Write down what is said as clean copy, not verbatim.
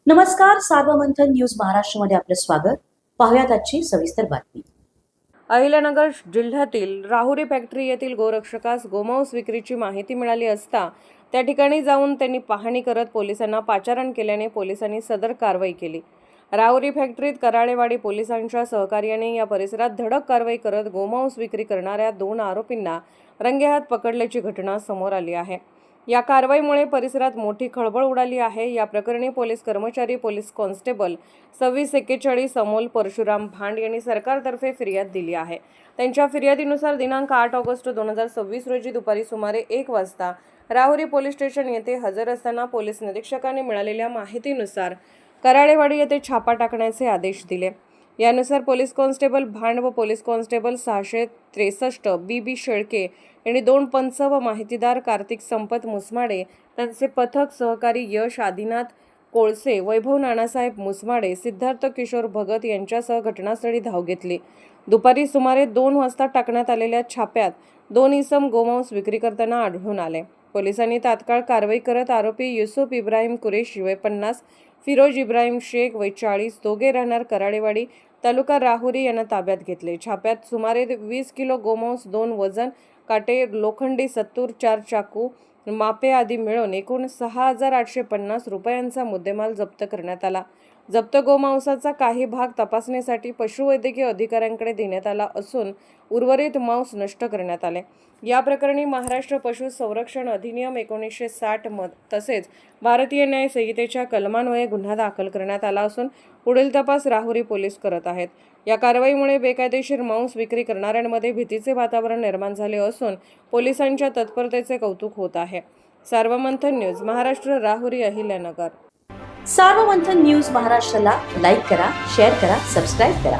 नमस्कार, सार्वमंथन न्यूज महाराष्ट्रमध्ये आपलं स्वागत. पाहुयात आजची सविस्तर बातमी. अहिल्यानगर जिल्ह्यातील राहुरी फॅक्टरी येथील गोरक्षकास गोमांस विक्रीची माहिती मिळाली असता त्या ठिकाणी जाऊन त्यांनी पाहणी करत पोलिसांना पाचारण केल्याने पोलिसांनी सदर कारवाई केली. राहुरी फॅक्टरीत कराळेवाडी पोलिसांच्या सहकार्याने या परिसरात धडक कारवाई करत गोमांस विक्री करणाऱ्या 2 आरोपींना रंगेहात पकडल्याची घटना समोर आली आहे. या कारवाईमुळे परिसरात मोठी खळबळ उडाली आहे. या प्रकरणी पोलीस कर्मचारी पोलीस कॉन्स्टेबल 2641 अमोल परशुराम भांड यांनी सरकारतर्फे फिर्याद दिली आहे. त्यांच्या फिर्यादीनुसार दिनांक 8 ऑगस्ट 2026 रोजी दुपारी सुमारे 1 वाजता राहुरी पोलीस स्टेशन येथे हजर असताना पोलीस निरीक्षकांनी मिळालेल्या माहितीनुसार कराळेवाडी येथे छापा टाकण्याचे आदेश दिले. यानुसार पोलीस कॉन्स्टेबल भांड व पोलीस कॉन्स्टेबल 663 बी शेळके यांनी 2 पंच व माहितीदार कार्तिक संपत मुसमाडे, त्यांचे पथक सहकारी यश आदिनाथ कोळसे, वैभव नानासाहेब मुसमाडे, सिद्धार्थ किशोर भगत यांच्यासह घटनास्थळी धाव घेतली. दुपारी सुमारे 2 वाजता टाकण्यात आलेल्या छाप्यात 2 इसम गोमांस विक्री करताना आढळून आले. पोलिसांनी तात्काळ कारवाई करत आरोपी युसुफ इब्राहिम कुरेशी वय 50, फिरोज इब्राहिम शेख वय 40 दोघे राहणार कराळेवाडी तालुका राहुरी यांना ताब्यात घेतले. छाप्यात सुमारे 20 किलो गोमांस, 2 वजन काटे, लोखंडी सत्तूर, 4 चाकू, मापे आदी मिळून एकूण 6,850 रुपयांचा मुद्देमाल जप्त करण्यात आला. जप्त गोमांसाचा काही भाग तपासणीसाठी पशुवैद्यकीय अधिकाऱ्यांकडे देण्यात आला असून उर्वरित मांस नष्ट करण्यात आले. या प्रकरणी महाराष्ट्र पशु संरक्षण अधिनियम 1960 तसेच भारतीय न्याय संहितेच्या कलमान्वये गुन्हा दाखल करण्यात आला असून पुढील तपास राहुरी पोलीस करत आहेत. या कारवाईमुळे बेकायदेशीर मांस विक्री करणाऱ्यांमध्ये भीतीचे वातावरण निर्माण झाले असून पोलिसांच्या तत्परतेचे कौतुक होत आहे. सार्वमंथन न्यूज महाराष्ट्र, राहुरी, अहिल्यानगर. सार्वमंथन न्यूज महाराष्ट्राला लाईक करा, शेअर करा, सबस्क्राईब करा.